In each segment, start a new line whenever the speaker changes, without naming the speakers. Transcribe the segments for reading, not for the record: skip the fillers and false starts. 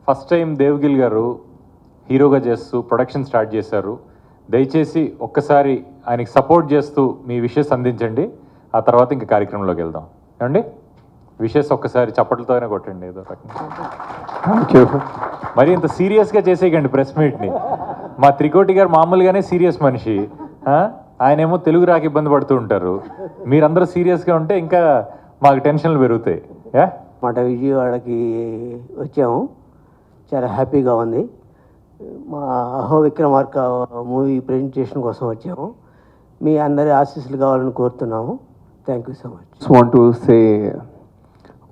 First time Devgill గారు హీరోగా చేస్తూ ప్రొడక్షన్ స్టార్ట్ చేశారు. దయచేసి ఒక్కసారి ఆయనకి సపోర్ట్ చేస్తూ మీ విషెస్ అందించండి. ఆ తర్వాత ఇంకా కార్యక్రమంలోకి వెళ్దాం. ఏమండి విషెస్ ఒక్కసారి చప్పట్లతోనే కొట్టండి. ఏదో రకంగా మరి ఇంత సీరియస్గా చేసేయకండి ప్రెస్ మీట్ని. మా త్రికోటి గారు మామూలుగానే సీరియస్ మనిషి, ఆయనేమో తెలుగు రాక ఇబ్బంది పడుతూ ఉంటారు. మీరందరూ సీరియస్గా ఉంటే ఇంకా మాకు టెన్షన్లు పెరుగుతాయి.
మాట విజయవాడకి వచ్చాము, చాలా హ్యాపీగా ఉంది. మా అహో విక్రమార్క మూవీ ప్రెజెంటేషన్ కోసం వచ్చాము. మీ అందరి ఆశీస్సులు కావాలని కోరుతున్నాము. Thank you so much.
Just want to say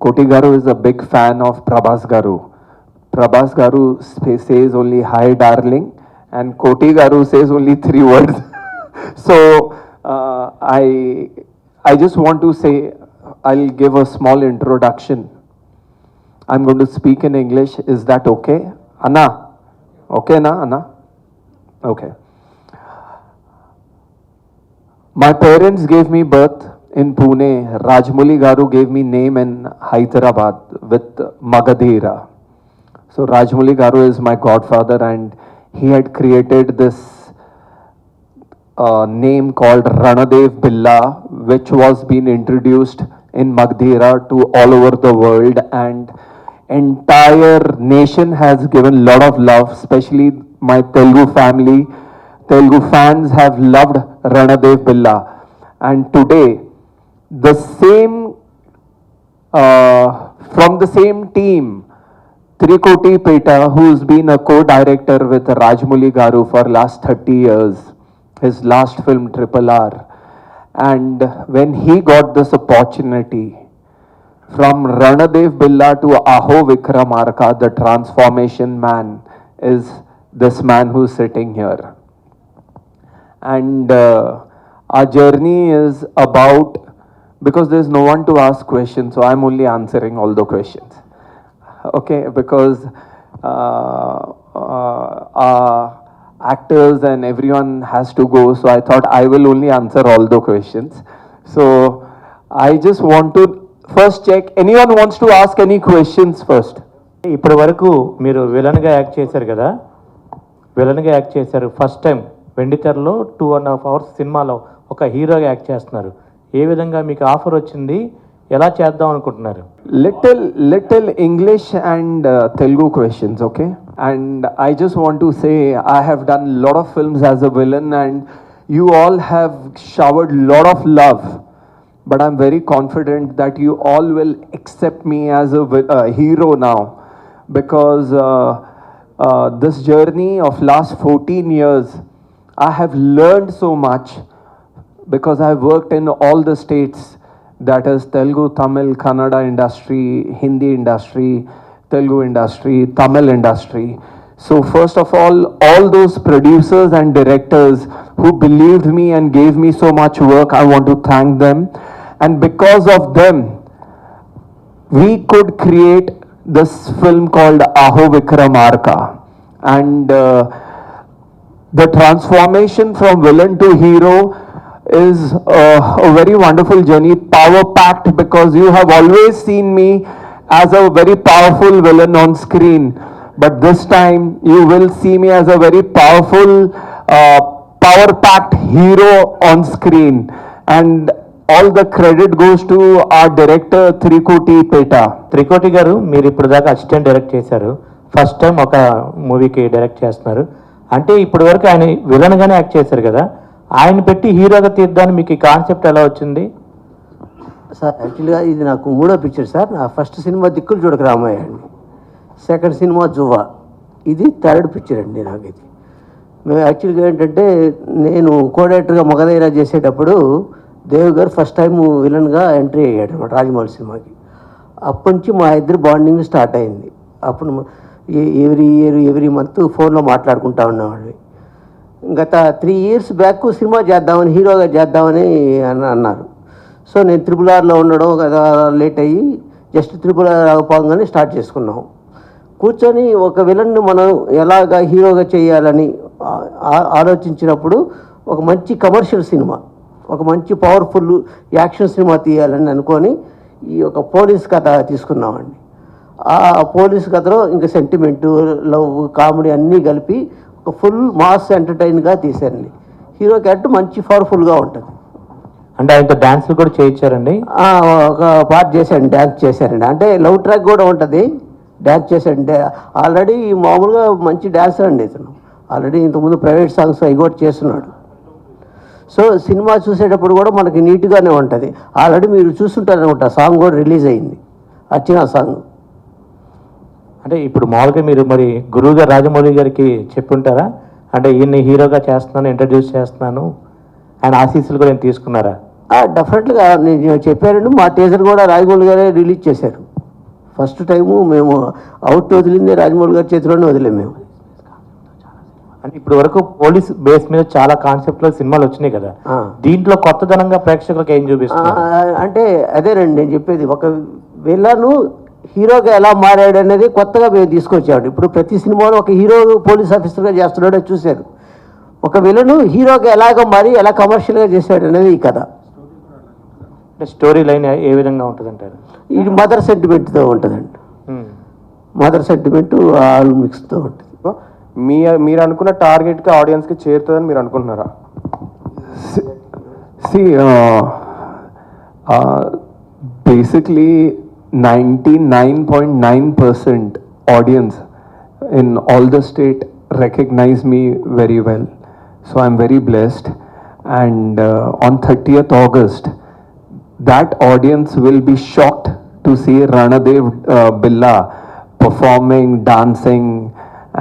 Koti Garu is a big fan of Prabhas Garu. Prabhas Garu says only hi darling and Koti Garu says only 3 words. So I just want to say, I'll give a small introduction. I'm going to speak in English. Is that okay? Anna? Okay na Anna? Okay. My parents gave me birth in Pune. Rajmouli Garu gave me name in Hyderabad with Magadhira. So Rajmouli Garu is my godfather and he had created this name called Ranadev Billa, which was being introduced in Magadhira to all over the world, and entire nation has given lot of love, especially my Telugu family. Telugu fans have loved Ranadev Billa, and today the same from the same team, Trikoti Peta, who's been a co-director with Rajmouli Garu for last 30 years, his last film Triple R, and when he got this opportunity from Ranadev Billa to Aho Vikramarka, the transformation man is this man who's sitting here. And our journey is about, because there's no one to ask questions, so I'm only answering all the questions. Okay, because actors and everyone has to go, so I thought I will only answer all the questions. So I just want to first check, anyone wants to ask any questions first?
ఇప్పటి వరకు మీరు విలన్గా act చేశారు కదా, విలన్గా act చేశారు. First time వెండితెరలో 2.5 hours సినిమాలో ఒక హీరోగా యాక్ట్ చేస్తున్నారు. ఏ విధంగా మీకు ఆఫర్ వచ్చింది, ఎలా చేద్దాం అనుకుంటున్నారు?
Little English and Telugu questions, okay? And I just want to say I have done a lot of films as a villain and you all have showered lot of love, but I'm very confident that you all will accept me as a hero now, because this journey of last 14 years I have learned so much, because I've worked in all the states, that is Telugu, Tamil, Kannada industry, Hindi industry, Telugu industry, Tamil industry. So first of all those producers and directors who believed me and gave me so much work, I want to thank them. And because of them, we could create this film called Aho Vikramarka. And the transformation from villain to hero is a very wonderful journey, power-packed, because you have always seen me as a very powerful villain on screen. But this time you will see me as a very powerful, power-packed hero on screen. And all the credit goes to our director Trikoti Peta.
Trikoti గారు, మీరు ఇప్పుడు దాకా assistant direct చేశారు, first time ఒక మూవీకి direct చేస్తున్నారు. అంటే ఇప్పటి వరకు ఆయన విలన్గానే యాక్ట్ చేశారు కదా, ఆయన పెట్టి హీరోగా తీద్దాన్ని మీకు ఈ కాన్సెప్ట్ ఎలా వచ్చింది?
సార్ యాక్చువల్గా ఇది నాకు 3వ పిక్చర్ సార్. నా ఫస్ట్ సినిమా దిక్కులు చూడక రామయ్య అండి, సెకండ్ సినిమా జువా, ఇది 3rd పిక్చర్ అండి నాకు. ఇది మేము యాక్చువల్గా ఏంటంటే, నేను కోడైరెక్టర్గా మగధైరా చేసేటప్పుడు దేవ్ గారు ఫస్ట్ టైం విలన్గా ఎంట్రీ అయ్యాడు అనమాట రాజమౌళి సినిమాకి. అప్పటి నుంచి మా ఇద్దరు బాండింగ్ స్టార్ట్ అయింది. అప్పుడు ఎవ్రీ మంత్ ఫోన్లో మాట్లాడుకుంటా ఉన్నవాళ్ళు. గత 3 years బ్యాక్ సినిమా చేద్దామని, హీరోగా చేద్దామని అన్నారు. సో నేను RRRలో ఉండడం కదా లేట్ అయ్యి జస్ట్ RRR అవపోగానే స్టార్ట్ చేసుకున్నాం. కూర్చొని ఒక విలన్ను మనం ఎలాగా హీరోగా చేయాలని ఆలోచించినప్పుడు ఒక మంచి కమర్షియల్ సినిమా, ఒక మంచి పవర్ఫుల్ యాక్షన్ సినిమా తీయాలని అనుకొని ఈ ఒక పోలీస్ కథ తీసుకున్నామండి. ఆ పోలీస్ కథలో ఇంకా సెంటిమెంటు, లవ్, కామెడీ అన్నీ కలిపి ఒక ఫుల్ మాస్ ఎంటర్టైన్గా తీశారండి. హీరో క్యారెక్టర్ మంచి పవర్ఫుల్గా ఉంటుంది.
అంటే ఆయనతో డాన్స్లు కూడా చేయించారండి.
ఒక పార్ట్ చేశాడు, డ్యాన్స్ చేశారండి. అంటే లవ్ ట్రాక్ కూడా ఉంటుంది, డ్యాన్స్ చేశాడు. ఆల్రెడీ మామూలుగా మంచి డాన్సర్ అండి ఇతను. ఆల్రెడీ ఇంతకుముందు ప్రైవేట్ సాంగ్స్ అవి కూడా చేస్తున్నాడు. సో సినిమా చూసేటప్పుడు కూడా మనకి నీట్గానే ఉంటుంది. ఆల్రెడీ మీరు చూస్తుంటారనమాట, సాంగ్ కూడా రిలీజ్ అయింది, అర్చన సాంగ్.
అంటే ఇప్పుడు మామూలుగా మీరు మరి గురువు గారు రాజమౌళి గారికి చెప్పుంటారా, అంటే ఈయన్ని హీరోగా చేస్తున్నాను, ఇంట్రడ్యూస్ చేస్తున్నాను, ఆయన ఆశీస్సులు కూడా తీసుకున్నారా?
డెఫినెట్గా నేను చెప్పానండి. మా టీజర్ కూడా రాజమౌళి గారే రిలీజ్ చేశారు. ఫస్ట్ టైము మేము అవుట్ వదిలిందే రాజమౌళి గారి చేతిలోనే వదిలేము మేము.
అంటే ఇప్పుడు వరకు పోలీస్ బేస్ మీద చాలా కాన్సెప్ట్లో సినిమాలు వచ్చినాయి కదా, దీంట్లో కొత్తదనంగా ప్రేక్షకులకు ఏం చూపిస్తున్నారు?
అంటే అదేనండి నేను చెప్పేది, ఒక విలను హీరోగా ఎలా మారాడు అనేది కొత్తగా మేము తీసుకొచ్చాడు. ఇప్పుడు ప్రతి సినిమాలో ఒక హీరో పోలీస్ ఆఫీసర్గా చేస్తున్నాడో చూశారు. ఒక విలను హీరోగా ఎలాగ మారి ఎలా కమర్షియల్గా చేశాడు అనేది ఈ కథ.
అంటే స్టోరీ లైన్ ఏ విధంగా ఉంటుంది అంటారు?
ఇది మదర్ సెంటిమెంట్తో ఉంటుందండి. మదర్ సెంటిమెంట్ ఆల్ మిక్స్తో ఉంటుంది.
మీరు అనుకున్న టార్గెట్కి ఆడియన్స్కి చేరుతుందని మీరు అనుకుంటున్నారా?
Basically 99.9% audience in all the state recognize me very well. So I'm very blessed. And on 30th August, that audience will be shocked to see Ranadev Billa performing, dancing,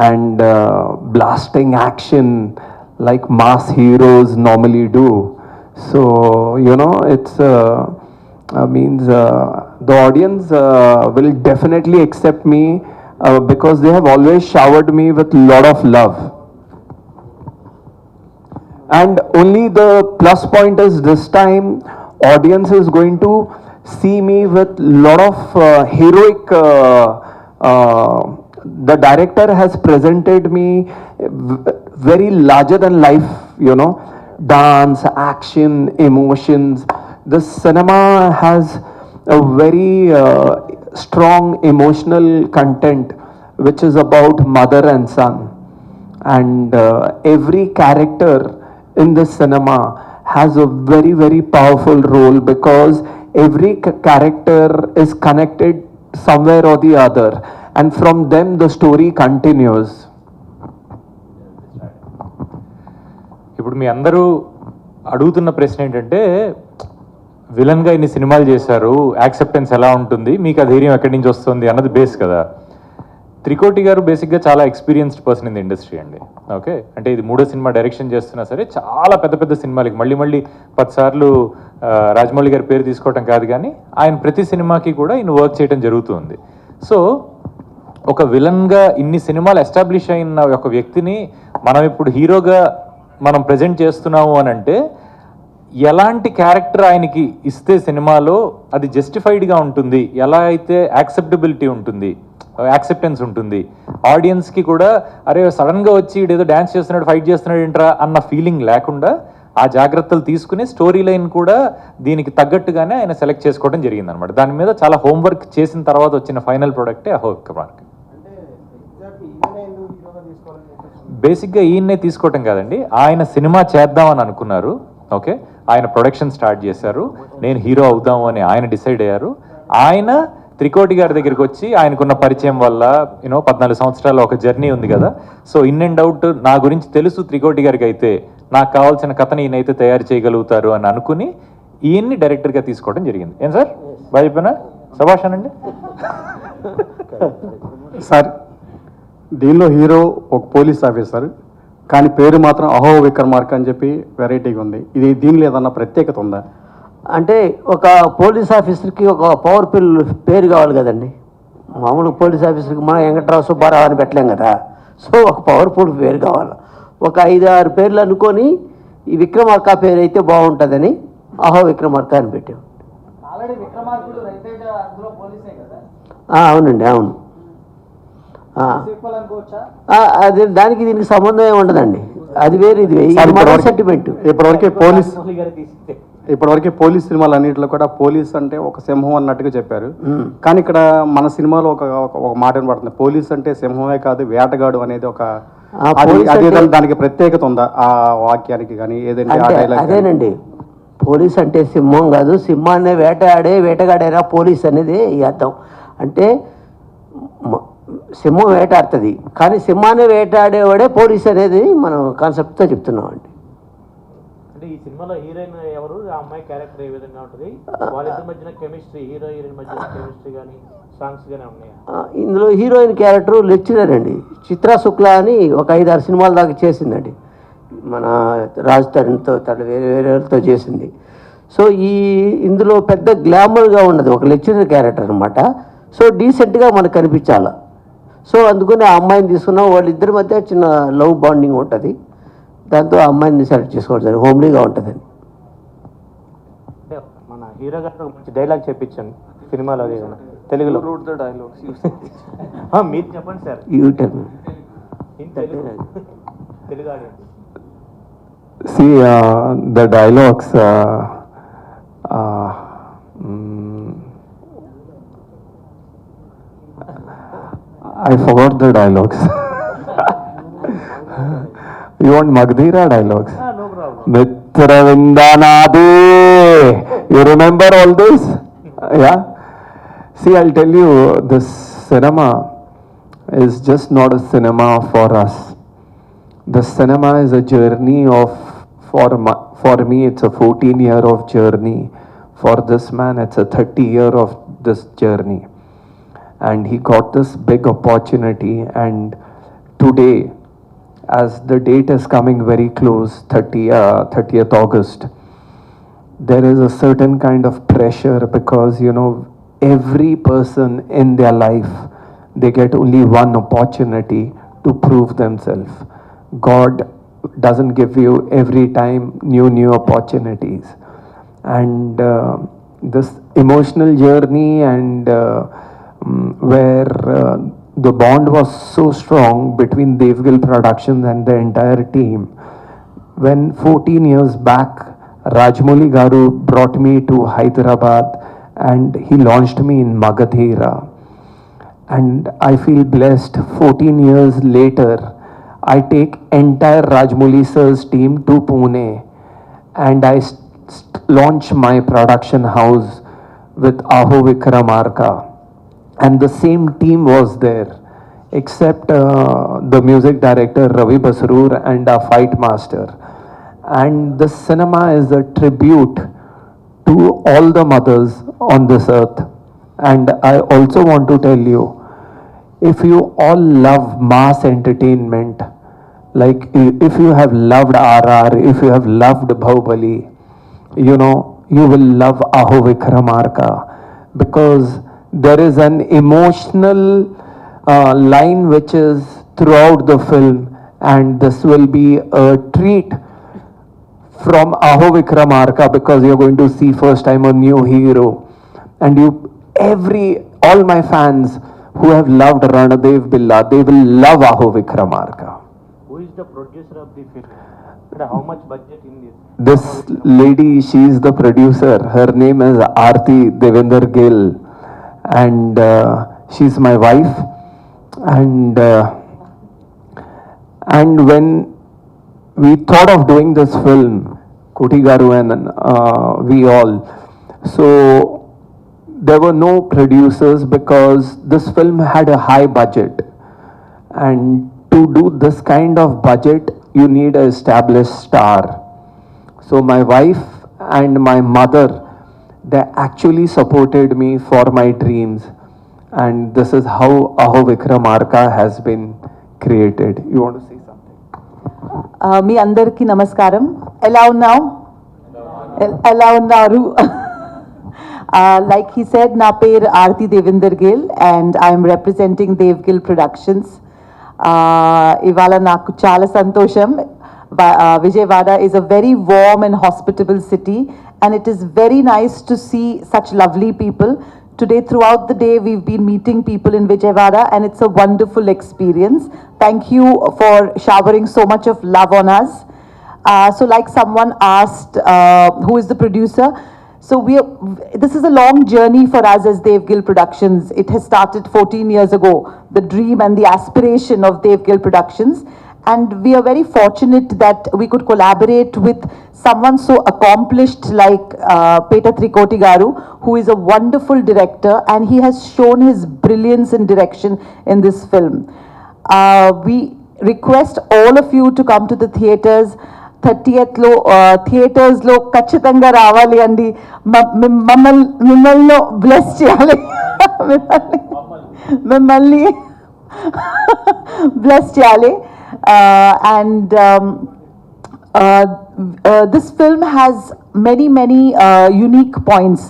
and blasting action like mass heroes normally do. So, you know, it's means the audience will definitely accept me because they have always showered me with lot of love. And only the plus point is this time audience is going to see me with lot of heroic the director has presented me very larger than life, you know, dance, action, emotions. The cinema has a very strong emotional content which is about mother and son, and every character in this cinema has a very, very powerful role because every character is connected somewhere or the other, and from them the story continues.
ఇప్పుడు మీ అందరూ అడుగుతున్న ప్రశ్న ఏంటంటే, విలన్గా ఇన్ని సినిమాలు చేశారు, acceptance ఎలా ఉంటుంది, మీకు ఆ ధైర్యం ఎక్కడి నుంచి వస్తుంది అన్నది బేస్ కదా. త్రికోటి గారు బేసిక్గా చాలా experienced person in the industry అండి. ఓకే, అంటే ఇది 3వ సినిమా డైరెక్షన్ చేస్తున్నా సరే చాలా పెద్ద పెద్ద సినిమాలకి మళ్ళీ 10 సార్లు రాజమౌళి గారి పేరు తీసుకోవటం కాదు, కానీ ఆయన ప్రతి సినిమాకి కూడా ఈయన వర్క్ చేయడం జరుగుతుంది. సో ఒక విలన్గా ఇన్ని సినిమాలు ఎస్టాబ్లిష్ అయిన ఒక వ్యక్తిని మనం ఇప్పుడు హీరోగా మనం ప్రజెంట్ చేస్తున్నాము అని అంటే, ఎలాంటి క్యారెక్టర్ ఆయనకి ఇస్తే సినిమాలో అది జస్టిఫైడ్గా ఉంటుంది, ఎలా అయితే యాక్సెప్టబిలిటీ ఉంటుంది, యాక్సెప్టెన్స్ ఉంటుంది, ఆడియన్స్కి కూడా అరే సడన్గా వచ్చి ఏదో డ్యాన్స్ చేస్తున్నాడు, ఫైట్ చేస్తున్నాడు ఏంట్రా అన్న ఫీలింగ్ లేకుండా ఆ జాగ్రత్తలు తీసుకుని స్టోరీ లైన్ కూడా దీనికి తగ్గట్టుగానే ఆయన సెలెక్ట్ చేసుకోవడం జరిగింది అనమాట. దాని మీద చాలా హోంవర్క్ చేసిన తర్వాత వచ్చిన ఫైనల్ ప్రోడక్టే అహో విక్రమార్క. బేసిక్గా ఈయన్నే తీసుకోవటం కాదండి, ఆయన సినిమా చేద్దామని అనుకున్నారు. ఓకే, ఆయన ప్రొడక్షన్ స్టార్ట్ చేశారు, నేను హీరో అవుదాము అని ఆయన డిసైడ్ అయ్యారు. ఆయన త్రికోటి గారి దగ్గరికి వచ్చి ఆయనకున్న పరిచయం వల్ల 14 సంవత్సరాల ఒక జర్నీ ఉంది కదా, సో ఇన్ అండ్ అవుట్ నా గురించి తెలుసు త్రికోటి గారికి, అయితే నాకు కావాల్సిన కథని ఈయనైతే తయారు చేయగలుగుతారు అని అనుకుని ఈయన్ని డైరెక్టర్గా తీసుకోవడం జరిగింది. ఏం సార్ బాగా చెప్పానా? శభాషానండి.
సార్, దీనిలో హీరో ఒక పోలీస్ ఆఫీసర్, కానీ పేరు మాత్రం అహో విక్రమార్క అని చెప్పి వెరైటీగా ఉంది. ఇది దీనిలో ఏదన్నా ప్రత్యేకత ఉందా?
అంటే ఒక పోలీస్ ఆఫీసర్కి ఒక పవర్ఫుల్ పేరు కావాలి కదండి. మామూలుగా పోలీస్ ఆఫీసర్కి మనం వెంకట్రావు సుబ్బారావు అని పెట్టలేం కదా. సో ఒక పవర్ఫుల్ పేరు కావాలి. ఒక 5-6 పేర్లు అనుకొని ఈ విక్రమార్క పేరు అయితే బాగుంటుందని అహో విక్రమార్క అని పెట్టాం. అవునండి, అవును. అది దానికి దీనికి సంబంధం ఏమి ఉండదండి, అది వేరు ఇది వేరు. సెంటిమెంట్.
ఇప్పటివరకు ఇప్పటివరకు పోలీస్ సినిమాలు అన్నింటిలో కూడా పోలీస్ అంటే ఒక సింహం అన్నట్టుగా చెప్పారు. కానీ ఇక్కడ మన సినిమాలో ఒక మాట పడుతుంది, పోలీస్ అంటే సింహమే కాదు వేటగాడు అనేది ఒక దానికి ప్రత్యేకత ఉందా ఆ వాక్యానికి కానీ ఏదంటే ఆ డైలాగ్?
అదేనండి, పోలీస్ అంటే సింహం కాదు, సింహాన్నే వేటగాడేరా పోలీస్ అనేది ఈ అర్థం. అంటే సింహం వేటాడుతుంది కానీ సింహాన్ని వేటాడేవాడే పోలీస్ అనేది మనం కాన్సెప్ట్తో చెప్తున్నాం అండి.
అంటే ఈ సినిమాలో హీరోయిన్ ఎవరు, ఆ అమ్మాయి క్యారెక్టర్ ఏ విధంగా ఉంటుంది, వాళ్ళిద్దరి మధ్యన కెమిస్ట్రీ, హీరో హీరోయిన్ మధ్యన కెమిస్ట్రీ కానీ సాంగ్స్ కానీ ఉన్నాయా?
ఇందులో హీరోయిన్ క్యారెక్టర్ లెక్చరర్ అండి, చిత్రా శుక్లా అని ఒక 5-6 సినిమాల దాకా చేసిందండి. మన రాజ్ తరుణ్తో వేరే వేరేతో చేసింది. సో ఇందులో పెద్ద గ్లామర్గా ఉన్నది ఒక లెక్చరర్ క్యారెక్టర్ అనమాట. సో డీసెంట్గా మనకు కనిపించాలి. సో అందుకని ఆ అమ్మాయిని తీసుకున్నాం. వాళ్ళిద్దరి మధ్య చిన్న లవ్ బాండింగ్ ఉంటుంది, దాంతో ఆ అమ్మాయిని సెలెక్ట్ చేసుకోవడం హోమ్లీగా ఉంటుందని.
అంటే మన హీరో గారు మంచి డైలాగ్ చెప్పించాను సినిమాలో, తెలుగులో మీరు చెప్పండి sir. Telugu audience.
See, the dialogues, I forgot the dialogues. You want Magdira dialogues?
No problem.
Mitra Vindanadi. You remember all this? Yeah? See, I'll tell you, this cinema is just not a cinema for us. The cinema is a journey of, for me, it's a 14-year of journey. For this man, it's a 30-year of this journey. And he got this big opportunity, and today, as the date is coming very close, 30th August, there is a certain kind of pressure because, you know, every person in their life, they get only one opportunity to prove themselves. God doesn't give you every time new opportunities. And this emotional journey and where the bond was so strong between Devgil Productions and the entire team. When 14 years back, Rajmouli Garu brought me to Hyderabad and he launched me in Magadhira. And I feel blessed, 14 years later, I take entire Rajmouli sir's team to Pune and I launch my production house with Aho Vikramarka. And the same team was there, except the music director Ravi Basrur and our fight master. And the cinema is a tribute to all the mothers on this earth. And I also want to tell you, if you all love mass entertainment, like if you have loved RR, if you have loved Bahubali, you know, you will love Aho Vikramarka, because there is an emotional line which is throughout the film, and this will be a treat from Aho Vikramarka because you're going to see first time a new hero. And all my fans who have loved Ranadev Billa, they will love Aho Vikramarka.
Who is the producer of the film? And how much budget in this?
This lady, she is the producer. Her name is Aarti Devender Gill. And she's my wife, and when we thought of doing this film, Koti Garu and we all, so there were no producers because this film had a high budget, and to do this kind of budget you need an established star. So my wife and my mother, they actually supported me for my dreams, and this is how Aho Vikramarka has been created. You want to say something?
మీ అందరికీ నమస్కారం. ఎలా ఉన్నారు? Like he said, నా పేరు Aarti Devender Gill and I am representing Devgil Productions. ఇవాళ నాకు చాలా సంతోషం. Vijayawada is a very warm and hospitable city, and it is very nice to see such lovely people. Today, throughout the day, we've been meeting people in Vijayawada, and it's a wonderful experience. Thank you for showering so much of love on us. So like someone asked, who is the producer? So this is a long journey for us as Dev Gill Productions. It has started 14 years ago, the dream and the aspiration of Dev Gill Productions. And we are very fortunate that we could collaborate with someone so accomplished like Peta Trikoti Garu, who is a wonderful director, and he has shown his brilliance in direction in this film. We request all of you to come to the theatres. 30th లో theatres లో ఖచ్చితంగా రావాలి అండి. మిమ్మల్ని bless చేయాలి, మిమ్మల్ని bless చేయాలి. And this film has many unique points.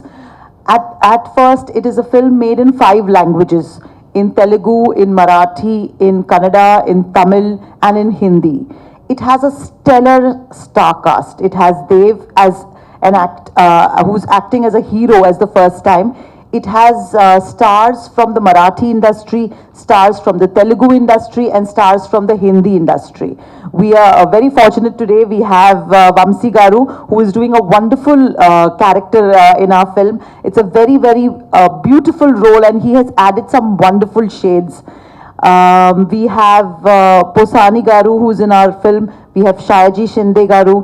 At first, it is a film made in 5 languages: in Telugu, in Marathi, in Kannada, in Tamil, and in Hindi. It has a stellar star cast. It has Dev as who's acting as a hero as the first time. It has stars from the Marathi industry, stars from the Telugu industry, and stars from the Hindi industry. We are very fortunate today. We have Vamsi Garu, who is doing a wonderful character in our film. It's a very beautiful role, and he has added some wonderful shades. We have Posani Garu, who's in our film. We have Shayaji Shinde Garu.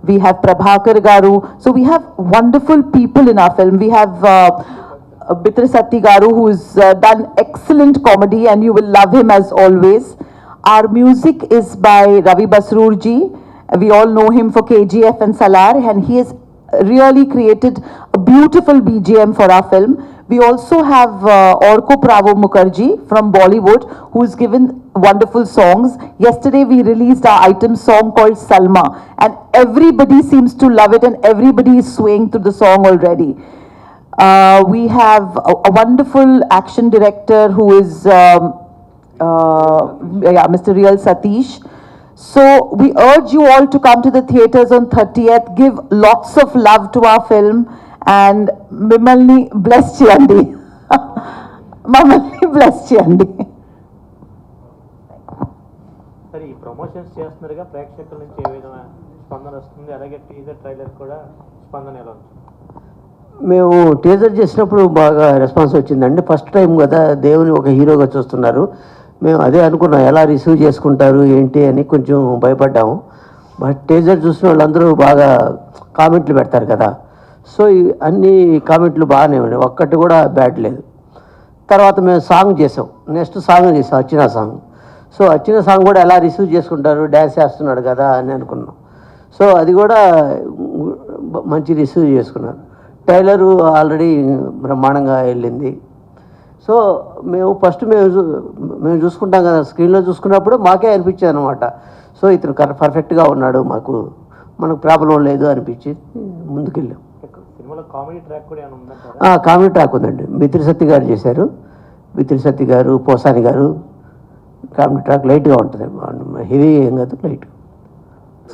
We have Prabhakar Garu. So we have wonderful people in our film. We have Bitri Satti Garu, who's done excellent comedy, and you will love him as always. Our music is by Ravi Basroor ji. We all know him for KGF and Salar, and he has really created a beautiful BGM for our film. We also have Orko Pravo Mukherjee from Bollywood, who's given wonderful songs. Yesterday we released our item song called Salma, and everybody seems to love it, and everybody is swaying to the song already. We have a wonderful action director who is Mr. Real Satish. So we urge you all to come to the theatres on 30th. Give lots of love to our film, and mimmalni bless cheyandi. Mammalni bless cheyandi.
సరే, ఈ promotions చేస్తున్నారుగా, ప్రేక్షకుల నుంచి ఏ విధమైన స్పందన వస్తుంది? అలాగే teaser trailer కూడా స్పందన ఎలా ఉంది?
మేము టీజర్ చేసినప్పుడు బాగా రెస్పాన్స్ వచ్చిందండి. ఫస్ట్ టైం కదా దేవుని ఒక హీరోగా చూస్తున్నారు. మేము అదే అనుకున్నాం, ఎలా రిసీవ్ చేసుకుంటారు ఏంటి అని కొంచెం భయపడ్డాము. బట్ టీజర్ చూసిన వాళ్ళందరూ బాగా కామెంట్లు పెడతారు కదా, సో అన్ని కామెంట్లు బాగానే ఉన్నాయి, ఒక్కటి కూడా బ్యాడ్ లేదు. తర్వాత మేము సాంగ్ చేసాం, నెక్స్ట్ సాంగ్ చేసాం, వచ్చిన సాంగ్. సో వచ్చిన సాంగ్ కూడా ఎలా రిసీవ్ చేసుకుంటారు, డ్యాన్స్ చేస్తున్నాడు కదా అని అనుకున్నాం. సో అది కూడా మంచి రిసీవ్ చేసుకున్నారు. ట్రైలరు ఆల్రెడీ బ్రహ్మాండంగా వెళ్ళింది. సో మేము ఫస్ట్ మేము చూసుకుంటాం కదా, స్క్రీన్లో చూసుకున్నప్పుడు మాకే అనిపించింది అనమాట. సో ఇతను పర్ఫెక్ట్గా ఉన్నాడు, మనకు ప్రాబ్లం లేదు అనిపించి ముందుకెళ్ళాం.
సినిమాలో కామెడీ ట్రాక్ కూడా ఏమైనా ఉందంటారా?
కామెడీ ట్రాక్ ఉందండి, బిత్రి సత్తి గారు చేశారు. బిత్రి సత్తి గారు, పోసాని గారు. కామెడీ ట్రాక్ లైట్గా ఉంటుంది, హెవీ ఏం కాదు, లైట్.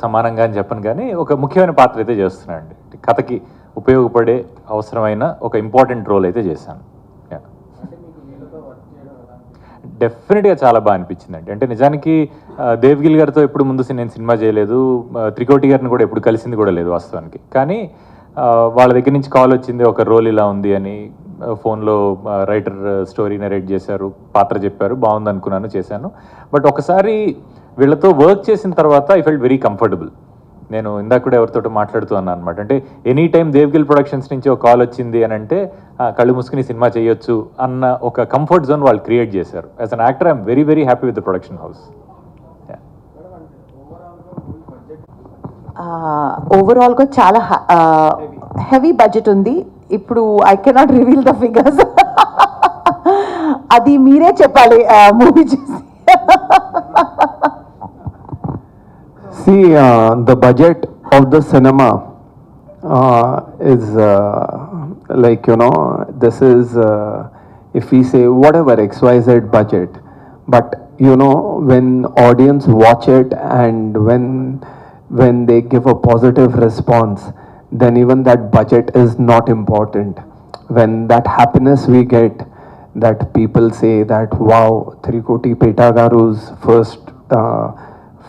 సమానంగా అని చెప్పను, కానీ ఒక ముఖ్యమైన పాత్ర అయితే చేస్తున్నానండి. కథకి ఉపయోగపడే అవసరమైన ఒక ఇంపార్టెంట్ రోల్ అయితే చేశాను. డెఫినెట్గా చాలా బాగా అనిపించిందండి. అంటే నిజానికి దేవ్గిల్ గారితో ఎప్పుడు ముందు నేను సినిమా చేయలేదు, త్రికోటి గారిని కూడా ఎప్పుడు కలిసింది కూడా లేదు వాస్తవానికి. కానీ వాళ్ళ దగ్గర నుంచి కాల్ వచ్చింది, ఒక రోల్ ఇలా ఉంది అని. ఫోన్లో రైటర్ స్టోరీ నరేట్ చేశారు, పాత్ర చెప్పారు, బాగుంది అనుకున్నాను, చేశాను. బట్ ఒకసారి వీళ్ళతో వర్క్ చేసిన తర్వాత ఐ ఫెల్ట్ వెరీ కంఫర్టబుల్. నేను ఇందాక కూడా ఎవరితో మాట్లాడుతూ అన్నాను అనమాట. అంటే ఎనీ టైం దేవ్గిల్ ప్రొడక్షన్స్ నుంచి ఒక కాల్ వచ్చింది అని అంటే కళ్ళు మూసుకుని సినిమా చేయొచ్చు అన్న ఒక కంఫర్ట్ జోన్ వాళ్ళు క్రియేట్ చేశారు. As an actor I'm very happy with the production house.
ఓవరాల్గా చాలా హెవీ బడ్జెట్ ఉంది. ఇప్పుడు I cannot reveal the figures, అది మీరే చెప్పాలి మూవీ చూసి.
See, the budget of the cinema is like, you know, this is, if we say whatever XYZ budget, but you know, when audience watch it and when they give a positive response, then even that budget is not important. When that happiness we get, that people say that, wow, Trikoti Peta Garu's first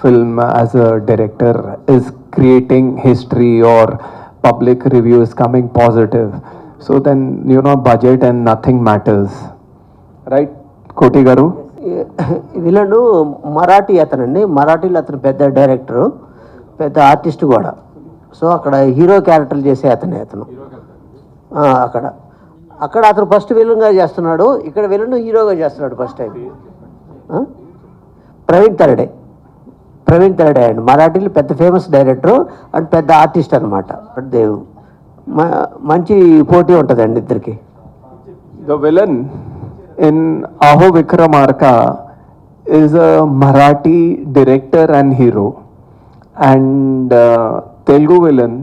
film as a director is creating history or public reviews coming positive. So then, budget and nothing matters. Right, Koti Garu?
Villain Marathi అతనండి, మరాఠీలో అతను పెద్ద director, పెద్ద artist కూడా. So అక్కడ hero character చేసే అతను అక్కడ అతను ఫస్ట్ విలన్గా చేస్తున్నాడు, ఇక్కడ విలన్ హీరోగా చేస్తున్నాడు ఫస్ట్ టైం. ప్రవీణ్ తరడే అండి, మరాఠీలో పెద్ద ఫేమస్ డైరెక్టరు అండ్ పెద్ద ఆర్టిస్ట్ అనమాట. దేవ్ మంచి పోటీ ఉంటుందండి ఇద్దరికి.
The villain in Aho Vikramarka is a Marathi director and hero, and Telugu villain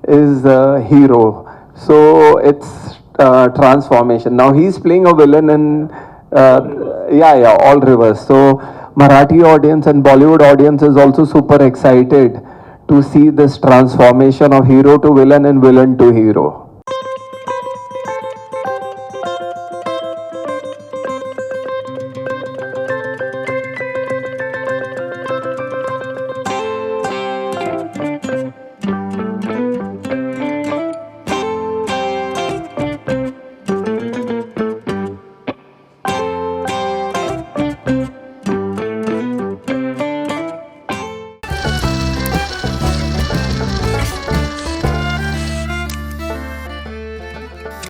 is a hero. So it's transformation. Now he's playing a villain in all reverse. So Marathi audience and Bollywood audience is also super excited to see this transformation of hero to villain and villain to hero.